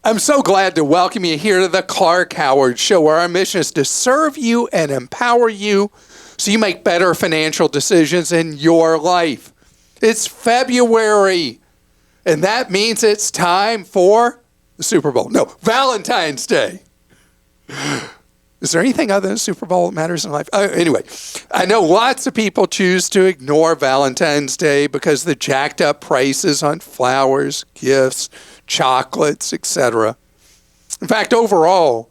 I'm so glad to welcome you here to the Clark Howard Show, where our mission is to serve you and empower you so you make better financial decisions in your life. It's February, and that means it's time for the Super Bowl. No, Valentine's Day. Is there anything other than Super Bowl that matters in life? Anyway, I know lots of people choose to ignore Valentine's Day because of the jacked up prices on flowers, gifts, chocolates, etc. In fact, overall,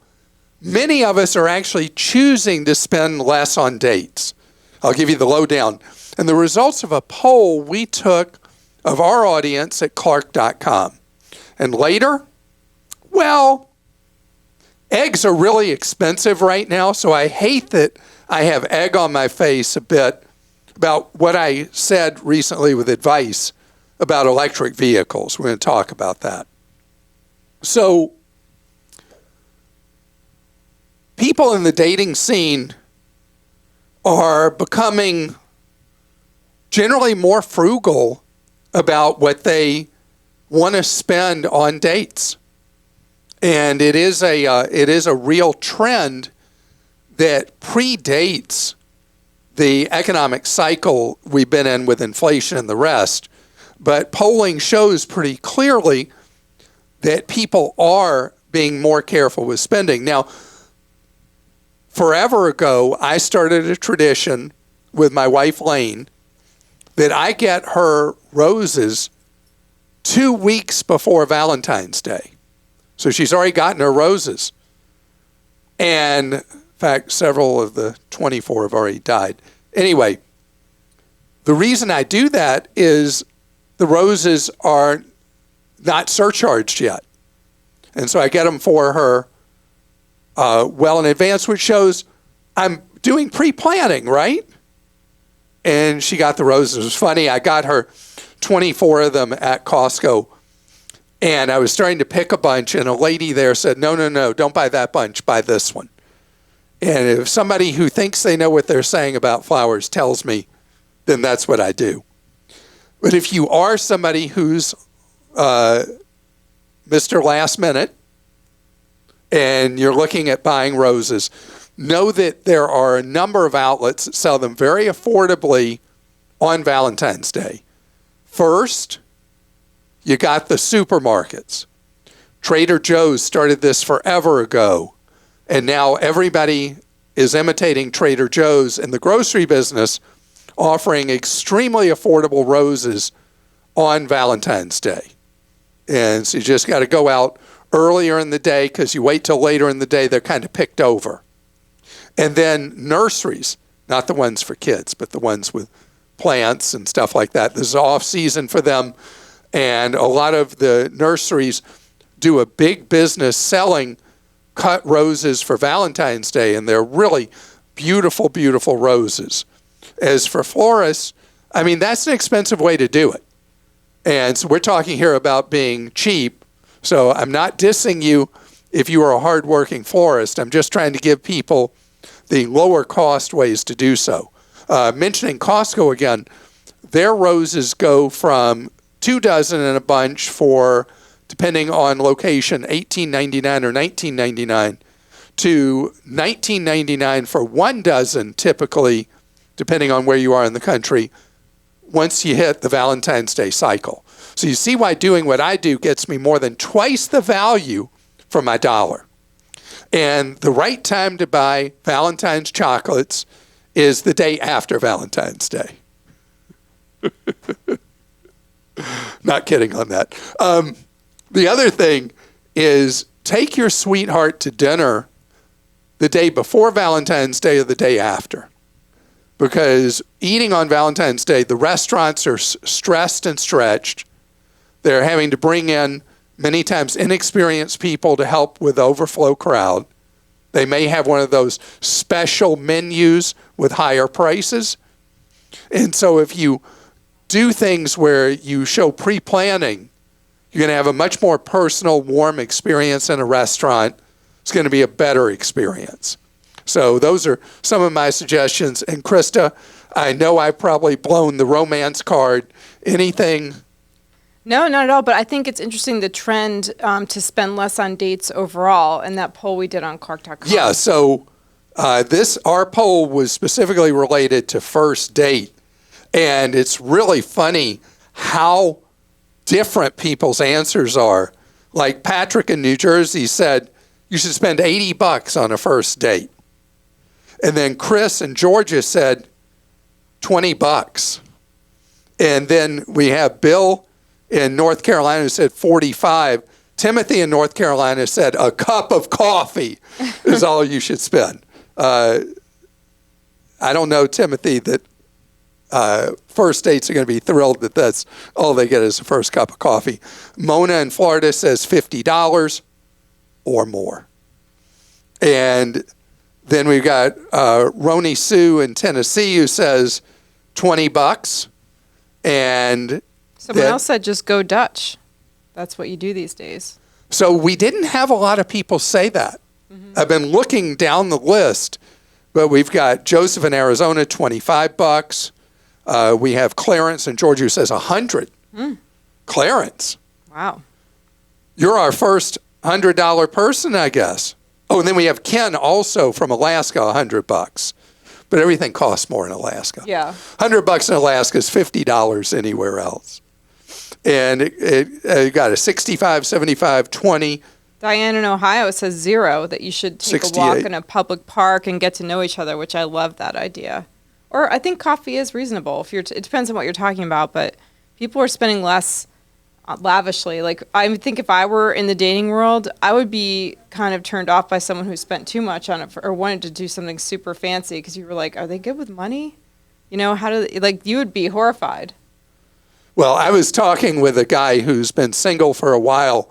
many of us are actually choosing to spend less on dates. I'll give you the lowdown. And the results of a poll we took of our audience at Clark.com. And later, well, eggs are really expensive right now, so I hate that I have egg on my face a bit about what I said recently with advice about electric vehicles. We're going to talk about that. So, people in the dating scene are becoming generally more frugal about what they want to spend on dates. And it is a real trend that predates the economic cycle we've been in with inflation and the rest. But polling shows pretty clearly that people are being more careful with spending. Now, forever ago, I started a tradition with my wife, Lane, that I get her roses 2 weeks before Valentine's Day. So she's already gotten her roses. And in fact, several of the 24 have already died. Anyway, the reason I do that is the roses are not surcharged yet. And so I get them for her well in advance, which shows I'm doing pre-planning, right? And she got the roses. It was funny. I got her 24 of them at Costco. And I was starting to pick a bunch, and a lady there said, no, don't buy that bunch, buy this one. And if somebody who thinks they know what they're saying about flowers tells me, then that's what I do. But if you are somebody who's Mr. Last Minute, and you're looking at buying roses, know that there are a number of outlets that sell them very affordably on Valentine's Day. First, you got the supermarkets. Trader Joe's started this forever ago, and now everybody is imitating Trader Joe's in the grocery business, offering extremely affordable roses on Valentine's Day. And so you just got to go out earlier in the day, because you wait till later in the day, they're kind of picked over. And then nurseries, not the ones for kids, but the ones with plants and stuff like that. This is off season for them. And a lot of the nurseries do a big business selling cut roses for Valentine's Day, and they're really beautiful, beautiful roses. As for florists, I mean, that's an expensive way to do it. And so we're talking here about being cheap. So I'm not dissing you if you are a hardworking florist. I'm just trying to give people the lower cost ways to do so. Mentioning Costco again, their roses go from 2 dozen in a bunch for, depending on location, $18.99 or $19.99 to $19.99 for 1 dozen, typically, depending on where you are in the country, once you hit the Valentine's Day cycle. So you see why doing what I do gets me more than twice the value for my dollar. And the right time to buy Valentine's chocolates is the day after Valentine's Day. Not kidding on that. The other thing is take your sweetheart to dinner the day before Valentine's Day or the day after. Because eating on Valentine's Day, the restaurants are stressed and stretched. They're having to bring in many times inexperienced people to help with the overflow crowd. They may have one of those special menus with higher prices. And so if you do things where you show pre-planning, you're going to have a much more personal, warm experience in a restaurant. It's going to be a better experience. So those are some of my suggestions. And Christa, I know I've probably blown the romance card. Anything No, not at all. But I think it's interesting the trend to spend less on dates overall, and that poll we did on Clark.com. Yeah, so our poll was specifically related to first date, and it's really funny how different people's answers are. Like Patrick in New Jersey said, you should spend $80 on a first date. And then Chris in Georgia said $20. And then we have Bill in North Carolina who said 45. Timothy in North Carolina said a cup of coffee is all you should spend. I don't know, Timothy, that first dates are going to be thrilled that that's all they get is the first cup of coffee. Mona in Florida says $50 or more. And then we've got Roni Sue in Tennessee who says $20. And someone else said just go Dutch. That's what you do these days. So we didn't have a lot of people say that. Mm-hmm. I've been looking down the list, but we've got Joseph in Arizona, $25. We have Clarence in Georgia who says $100. Clarence. Wow. You're our first $100 person, I guess. Oh, and then we have Ken also from Alaska, $100. But everything costs more in Alaska. Yeah. $100 in Alaska is $50 anywhere else. And it got a 65, 75, 20. Diane in Ohio says 0, that you should take 68. A walk in a public park and get to know each other, which I love that idea. Or I think coffee is reasonable. If it depends on what you're talking about, but people are spending less lavishly. Like, I think if I were in the dating world, I would be kind of turned off by someone who spent too much on it or wanted to do something super fancy because you were like, are they good with money? You know, you would be horrified. Well, I was talking with a guy who's been single for a while,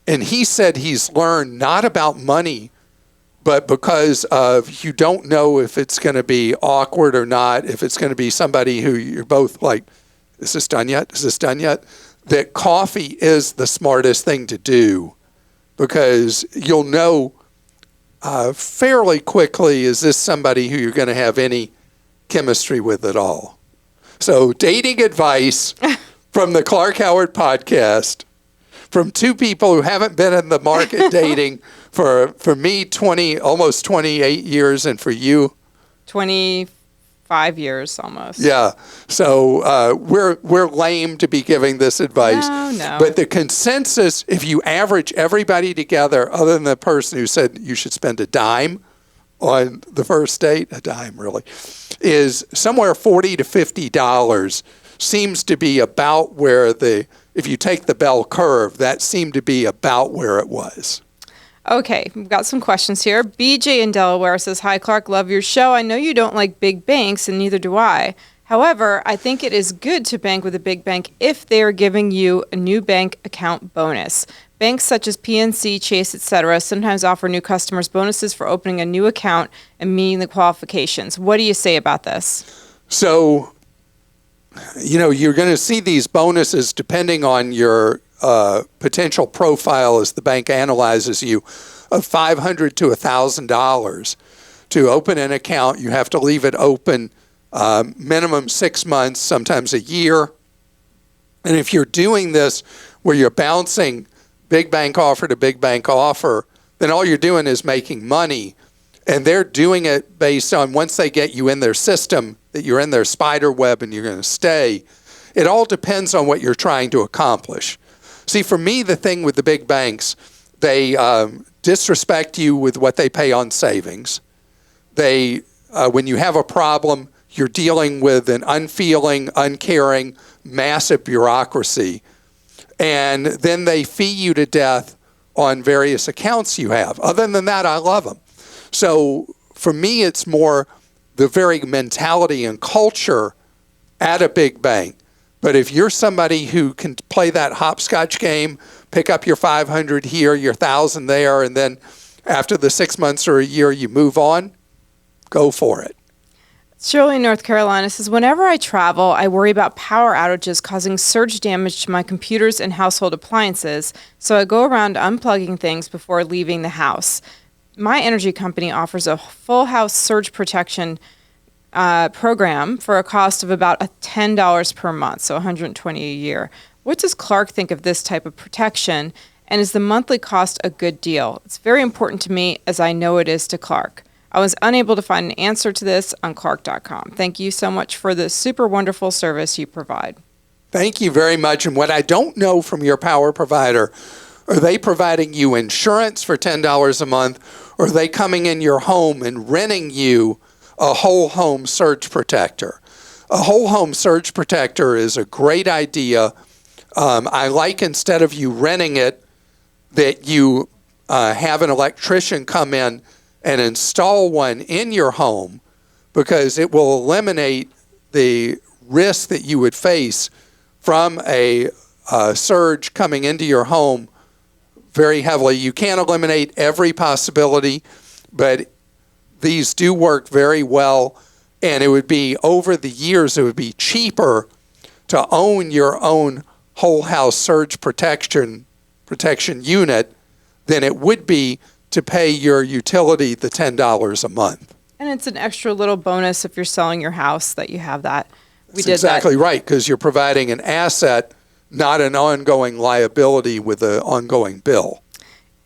and he said he's learned not about money, but because of you don't know if it's going to be awkward or not, if it's going to be somebody who you're both like, is this done yet? Is this done yet? That coffee is the smartest thing to do because you'll know fairly quickly, is this somebody who you're going to have any chemistry with at all? So dating advice from the Clark Howard podcast from two people who haven't been in the market dating for me, almost 28 years, and for you? 25 years almost. Yeah. So we're lame to be giving this advice. No. But the consensus, if you average everybody together, other than the person who said you should spend a dime on the first date, a dime really, is somewhere $40 to $50 seems to be about where if you take the bell curve, that seemed to be about where it was. Okay, we've got some questions here. BJ in Delaware says, hi, Clark, love your show. I know you don't like big banks, and neither do I. However, I think it is good to bank with a big bank if they are giving you a new bank account bonus. Banks such as PNC, Chase, etc. sometimes offer new customers bonuses for opening a new account and meeting the qualifications. What do you say about this? So, you're going to see these bonuses depending on your potential profile as the bank analyzes you of $500 to $1,000. To open an account, you have to leave it open minimum 6 months, sometimes a year. And if you're doing this where you're bouncing big bank offer to big bank offer, then all you're doing is making money. And they're doing it based on once they get you in their system, that you're in their spider web and you're going to stay. It all depends on what you're trying to accomplish. See, for me, the thing with the big banks, they disrespect you with what they pay on savings. They, when you have a problem, you're dealing with an unfeeling, uncaring, massive bureaucracy. And then they fee you to death on various accounts you have. Other than that, I love them. So for me, it's more the very mentality and culture at a big bank. But if you're somebody who can play that hopscotch game, pick up your 500 here, your 1,000 there, and then after the 6 months or a year you move on, go for it. Shirley in North Carolina says, whenever I travel, I worry about power outages causing surge damage to my computers and household appliances, so I go around unplugging things before leaving the house. My energy company offers a full house surge protection program for a cost of about $10 per month, so $120 a year. What does Clark think of this type of protection? And is the monthly cost a good deal? It's very important to me, as I know it is to Clark. I was unable to find an answer to this on Clark.com. Thank you so much for the super wonderful service you provide. Thank you very much. And what I don't know from your power provider, are they providing you insurance for $10 a month, or are they coming in your home and renting you a whole home surge protector? A whole home surge protector is a great idea. I like, instead of you renting it, that you have an electrician come in and install one in your home, because it will eliminate the risk that you would face from a surge coming into your home very heavily. You can't eliminate every possibility, but these do work very well, and it would be, over the years, it would be cheaper to own your own whole house surge protection unit than it would be to pay your utility the $10 a month. And it's an extra little bonus if you're selling your house that you have that. That's exactly right, because you're providing an asset, not an ongoing liability with an ongoing bill.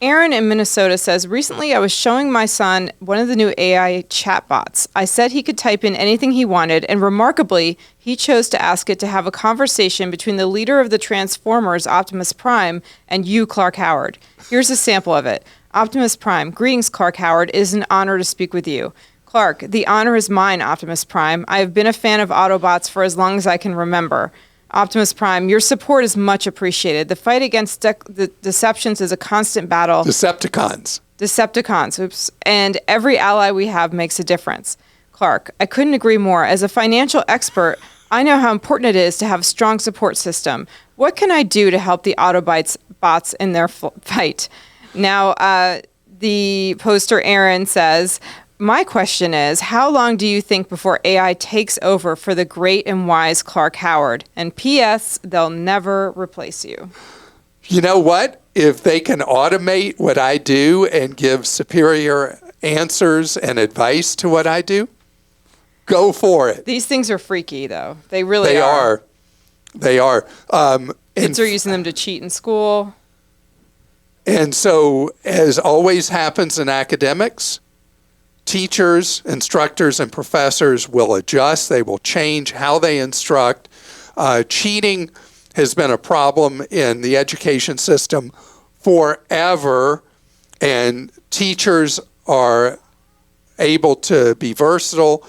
Aaron in Minnesota says, recently I was showing my son one of the new AI chatbots. I said he could type in anything he wanted, and remarkably, he chose to ask it to have a conversation between the leader of the Transformers, Optimus Prime, and you, Clark Howard. Here's a sample of it. Optimus Prime, greetings, Clark Howard. It is an honor to speak with you. Clark, the honor is mine, Optimus Prime. I have been a fan of Autobots for as long as I can remember. Optimus Prime, your support is much appreciated. The fight against the deceptions is a constant battle. Decepticons, oops. And every ally we have makes a difference. Clark, I couldn't agree more. As a financial expert, I know how important it is to have a strong support system. What can I do to help the Autobots in their fight? Now, the poster Aaron says, my question is, how long do you think before AI takes over for the great and wise Clark Howard? And P.S., they'll never replace you. You know what? If they can automate what I do and give superior answers and advice to what I do, go for it. These things are freaky, though. They really are. They are. Kids are using them to cheat in school. And so, as always happens in academics, teachers, instructors, and professors will adjust. They will change how they instruct. Cheating has been a problem in the education system forever, and teachers are able to be versatile,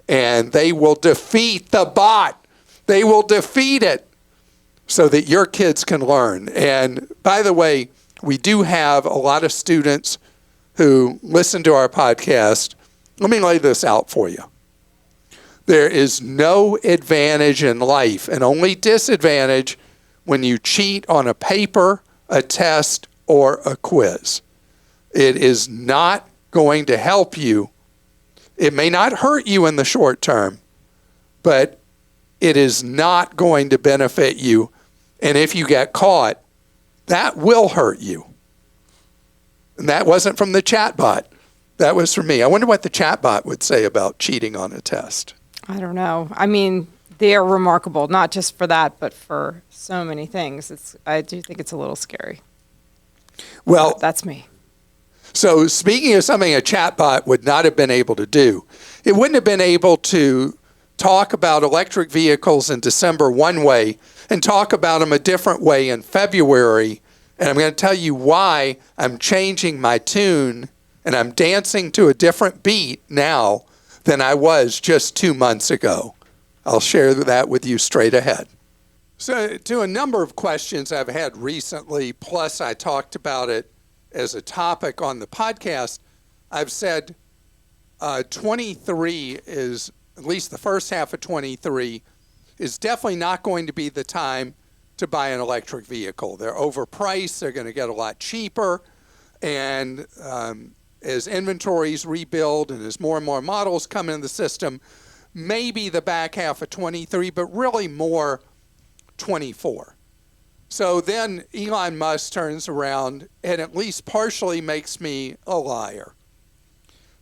and they will defeat the bot. They will defeat it so that your kids can learn. And by the way, we do have a lot of students who listen to our podcast. Let me lay this out for you. There is no advantage in life and only disadvantage when you cheat on a paper, a test, or a quiz. It is not going to help you. It may not hurt you in the short term, but it is not going to benefit you. And if you get caught, that will hurt you. And that wasn't from the chatbot. That was from me. I wonder what the chatbot would say about cheating on a test. I don't know. I mean, they are remarkable, not just for that, but for so many things. I do think it's a little scary. Well, but that's me. So speaking of something a chatbot would not have been able to do, it wouldn't have been able to talk about electric vehicles in December one way and talk about them a different way in February. And I'm going to tell you why I'm changing my tune and I'm dancing to a different beat now than I was just 2 months ago. I'll share that with you straight ahead. So to a number of questions I've had recently, plus I talked about it as a topic on the podcast, I've said 23 is, at least the first half of 23, is definitely not going to be the time to buy an electric vehicle. They're overpriced, they're going to get a lot cheaper, and as inventories rebuild and as more and more models come in the system, maybe the back half of 23, but really more 24. So then Elon Musk turns around and at least partially makes me a liar.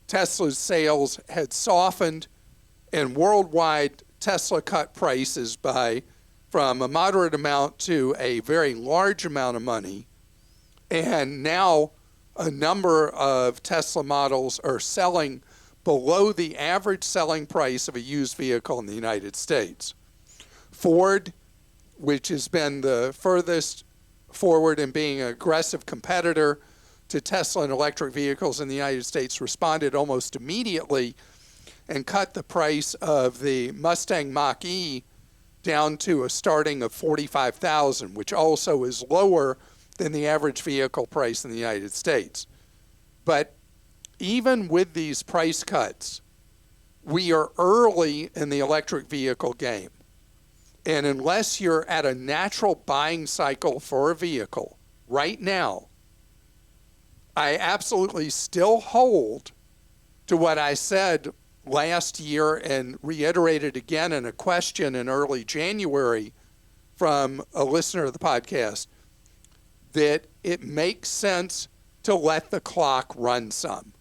Tesla's sales had softened, and worldwide Tesla cut prices by, from a moderate amount to a very large amount of money. And now a number of Tesla models are selling below the average selling price of a used vehicle in the United States. Ford, which has been the furthest forward in being an aggressive competitor to Tesla and electric vehicles in the United States, responded almost immediately and cut the price of the Mustang Mach-E down to a starting of $45,000, which also is lower than the average vehicle price in the United States. But even with these price cuts, we are early in the electric vehicle game. And unless you're at a natural buying cycle for a vehicle right now, I absolutely still hold to what I said last year and reiterated again in a question in early January from a listener of the podcast, that it makes sense to let the clock run some,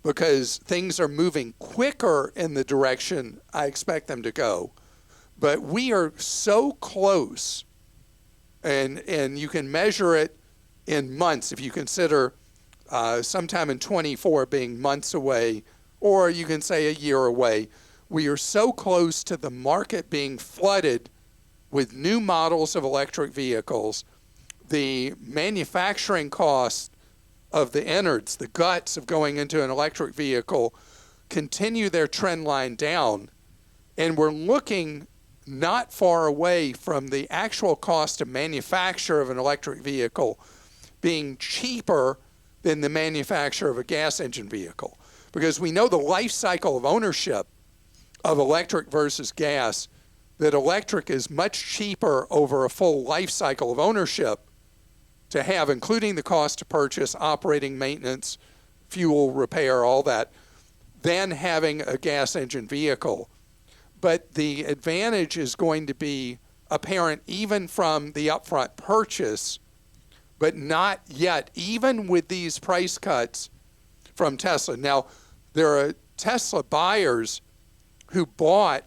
because things are moving quicker in the direction I expect them to go. But we are so close, and you can measure it in months if you consider sometime in 24 being months away, or you can say a year away. We are so close to the market being flooded with new models of electric vehicles. The manufacturing cost of the innards, the guts of going into an electric vehicle, continue their trend line down. And we're looking not far away from the actual cost of manufacture of an electric vehicle being cheaper than the manufacture of a gas engine vehicle. Because we know the life cycle of ownership of electric versus gas, that electric is much cheaper over a full life cycle of ownership to have, including the cost to purchase, operating, maintenance, fuel, repair, all that, than having a gas engine vehicle. But the advantage is going to be apparent even from the upfront purchase, but not yet, even with these price cuts from Tesla. Now, there are Tesla buyers who bought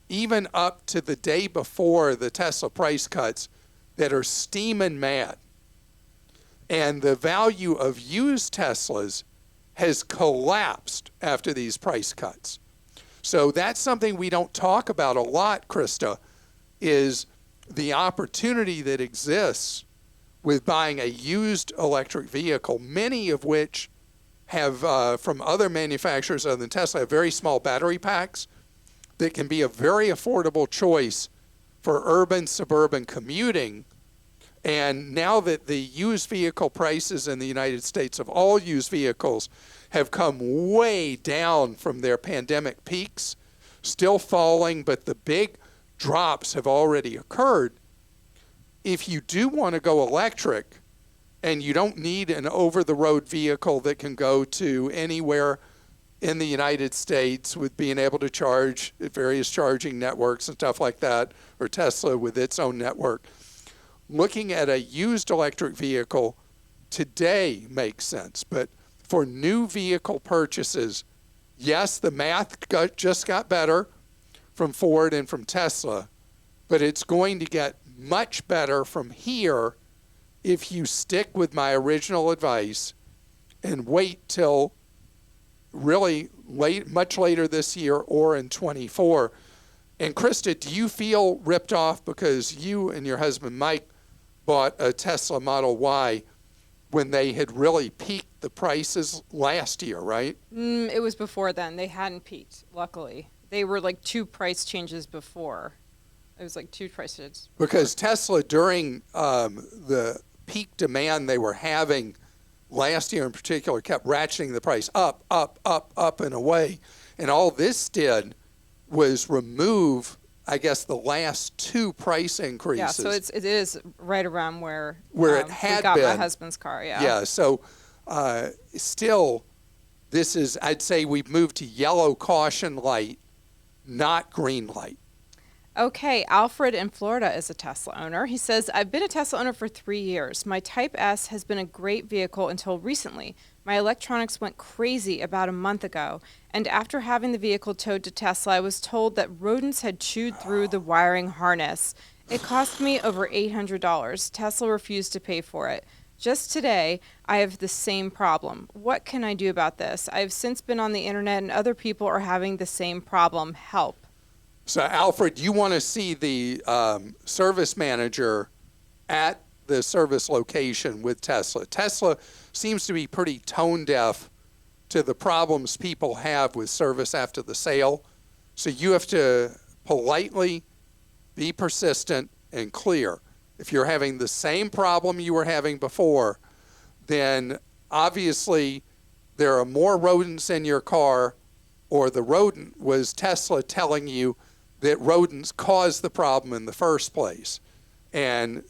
even up to the day before the Tesla price cuts that are steaming mad. And the value of used Teslas has collapsed after these price cuts. So that's something we don't talk about a lot, Christa, is the opportunity that exists with buying a used electric vehicle, many of which have, from other manufacturers other than Tesla, have very small battery packs that can be a very affordable choice for urban, suburban commuting. And now that the used vehicle prices in the United States of all used vehicles have come way down from their pandemic peaks, still falling, but the big drops have already occurred. If you do want to go electric and you don't need an over-the-road vehicle that can go to anywhere in the United States with being able to charge at various charging networks and stuff like that, or Tesla with its own network, looking at a used electric vehicle today makes sense. But for new vehicle purchases, yes, the math just got better from Ford and from Tesla, but it's going to get much better from here if you stick with my original advice and wait till really much later this year or in 24. And Christa, do you feel ripped off because you and your husband Mike bought a Tesla Model Y when they had really peaked the prices last year, right? It was before then. They hadn't peaked, luckily. They were like 2 price changes before. It was like 2 prices. Because Tesla, during the peak demand they were having last year in particular, kept ratcheting the price up, and away. And all this did was remove, I guess, the last 2 price increases. Yeah, so it is right around where it had we got been. My husband's car, yeah. Yeah, so still, this is, I'd say we've moved to yellow caution light, not green light. Okay, Alfred in Florida is a Tesla owner. He says, I've been a Tesla owner for 3 years. My Type S has been a great vehicle until recently. My electronics went crazy about a month ago, and after having the vehicle towed to Tesla, I was told that rodents had chewed through the wiring harness It cost me over $800. Tesla refused to pay for it. Just today, I have the same problem. What can I do about this? I have since been on the internet and other people are having the same problem. Help. So, Alfred, you want to see the service manager at the service location with Tesla. Tesla seems to be pretty tone deaf to the problems people have with service after the sale. So you have to politely be persistent and clear. If you're having the same problem you were having before, then obviously there are more rodents in your car, or the rodent was Tesla telling you that rodents caused the problem in the first place. And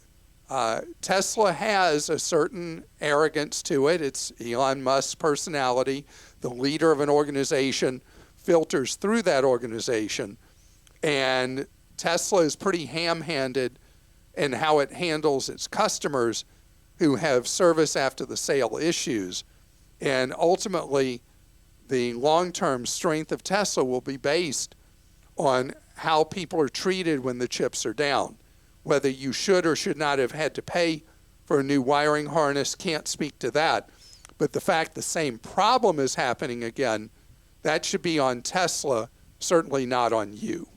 Tesla has a certain arrogance to it. It's Elon Musk's personality. The leader of an organization filters through that organization. And Tesla is pretty ham-handed in how it handles its customers who have service after the sale issues. And ultimately, the long-term strength of Tesla will be based on how people are treated when the chips are down. Whether you should or should not have had to pay for a new wiring harness, can't speak to that. But the fact the same problem is happening again, that should be on Tesla, certainly not on you.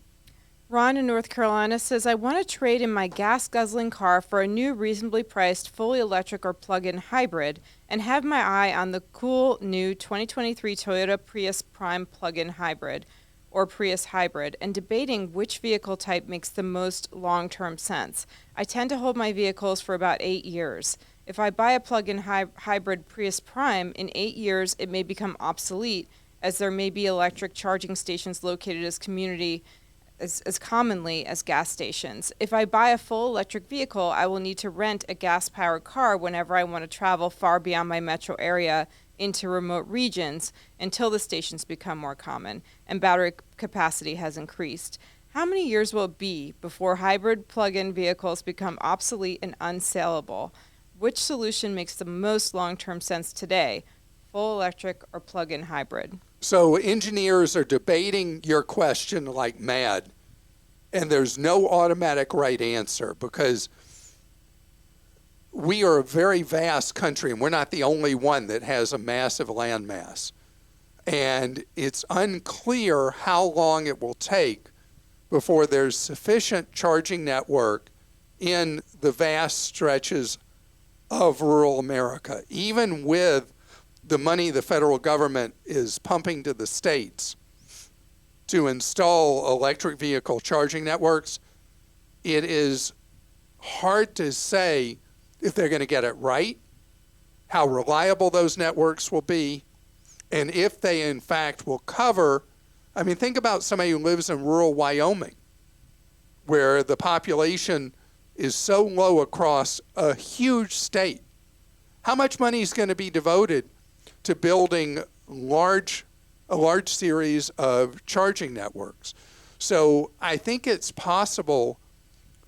Ron in North Carolina says, I want to trade in my gas-guzzling car for a new reasonably priced fully electric or plug-in hybrid and have my eye on the cool new 2023 Toyota Prius Prime plug-in hybrid or Prius hybrid and debating which vehicle type makes the most long-term sense. I tend to hold my vehicles for about 8 years. If I buy a plug-in hybrid Prius Prime, in 8 years it may become obsolete as there may be electric charging stations located as commonly as gas stations. If I buy a full electric vehicle, I will need to rent a gas-powered car whenever I want to travel far beyond my metro area into remote regions until the stations become more common and battery capacity has increased. How many years will it be before hybrid plug-in vehicles become obsolete and unsaleable? Which solution makes the most long-term sense today, full electric or plug-in hybrid? So engineers are debating your question like mad, and there's no automatic right answer because we are a very vast country, and we're not the only one that has a massive landmass. And it's unclear how long it will take before there's sufficient charging network in the vast stretches of rural America, even with the money the federal government is pumping to the states to install electric vehicle charging networks. It is hard to say if they're going to get it right, how reliable those networks will be, and if they in fact will cover. I mean, think about somebody who lives in rural Wyoming, where the population is so low across a huge state. How much money is going to be devoted to building a large series of charging networks? So I think it's possible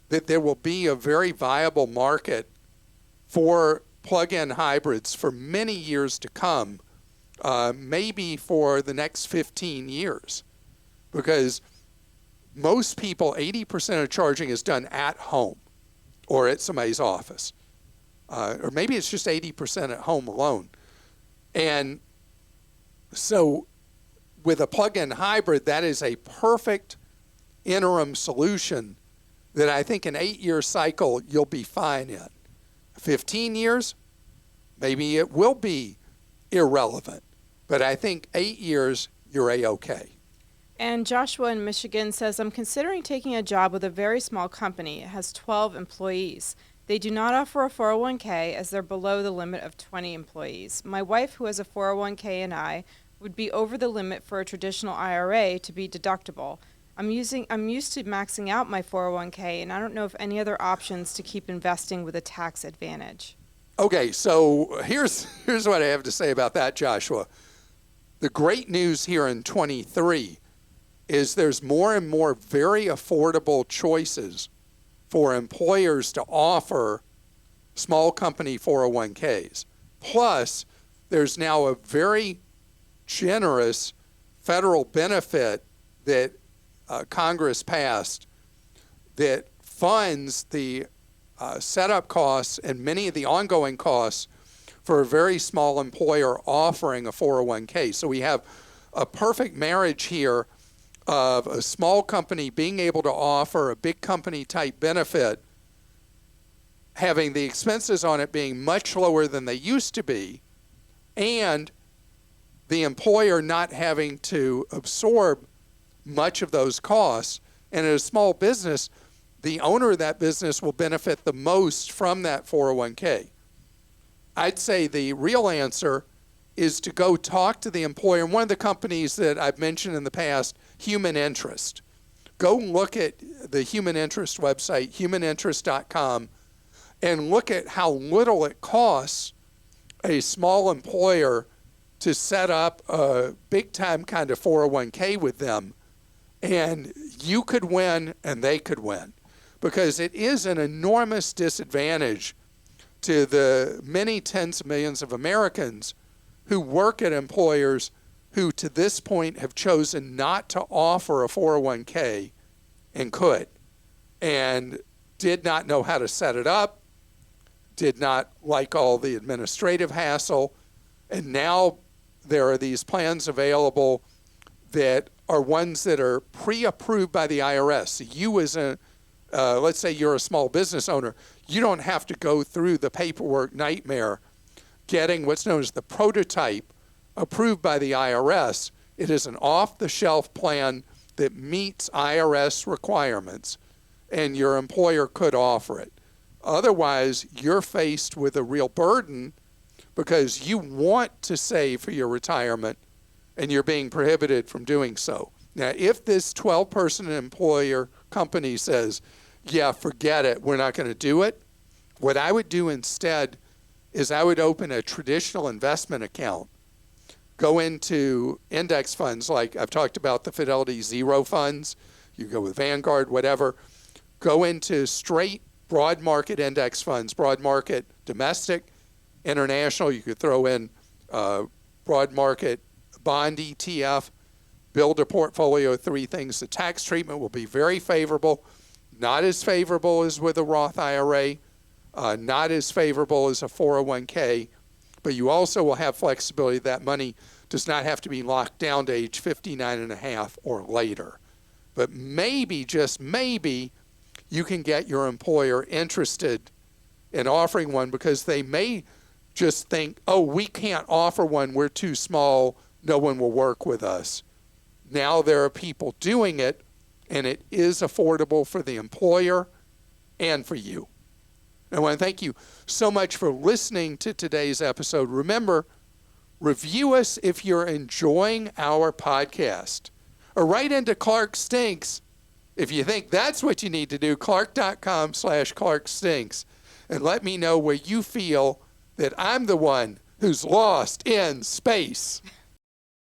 that there will be a very viable market for plug-in hybrids for many years to come, maybe for the next 15 years. Because most people, 80% of charging is done at home or at somebody's office. Or maybe it's just 80% at home alone. And so with a plug-in hybrid, that is a perfect interim solution that I think an 8-year cycle you'll be fine in. 15 years, maybe it will be irrelevant. But I think 8 years, you're A-okay. And Joshua in Michigan says, I'm considering taking a job with a very small company. It has 12 employees. They do not offer a 401k as they're below the limit of 20 employees. My wife, who has a 401k, and I would be over the limit for a traditional IRA to be deductible. I'm used to maxing out my 401k, and I don't know of any other options to keep investing with a tax advantage. Okay, so here's what I have to say about that, Joshua. The great news here in 23 is there's more and more very affordable choices for employers to offer small company 401ks. Plus, there's now a very generous federal benefit that Congress passed that funds the setup costs and many of the ongoing costs for a very small employer offering a 401k. So we have a perfect marriage here of a small company being able to offer a big company type benefit, having the expenses on it being much lower than they used to be, and the employer not having to absorb much of those costs. And in a small business, the owner of that business will benefit the most from that 401k. I'd say the real answer is to go talk to the employer. And one of the companies that I've mentioned in the past, Human Interest. Go look at the Human Interest website, humaninterest.com, and look at how little it costs a small employer to set up a big-time kind of 401k with them. And you could win and they could win, because it is an enormous disadvantage to the many tens of millions of Americans who work at employers who to this point have chosen not to offer a 401k and could, and did not know how to set it up, did not like all the administrative hassle, and now there are these plans available that are ones that are pre-approved by the IRS. So you as a, let's say you're a small business owner, you don't have to go through the paperwork nightmare getting what's known as the prototype approved by the IRS. It is an off-the-shelf plan that meets IRS requirements, and your employer could offer it. Otherwise, you're faced with a real burden because you want to save for your retirement, and you're being prohibited from doing so. Now, if this 12-person employer company says, yeah, forget it, we're not going to do it, what I would do instead is I would open a traditional investment account, go into index funds like I've talked about, the Fidelity Zero funds, you go with Vanguard, whatever, go into straight broad market index funds, broad market domestic, international, you could throw in broad market bond ETF, build a portfolio of three things. The tax treatment will be very favorable, not as favorable as with a Roth IRA, not as favorable as a 401k, but you also will have flexibility. That money does not have to be locked down to age 59 and a half or later. But maybe, just maybe, you can get your employer interested in offering one, because they may just think, oh, we can't offer one, we're too small, no one will work with us. Now there are people doing it, and it is affordable for the employer and for you. I want to thank you so much for listening to today's episode. Remember, review us if you're enjoying our podcast. Or write into Clark Stinks if you think that's what you need to do, clark.com/Clark Stinks, and let me know where you feel that I'm the one who's lost in space.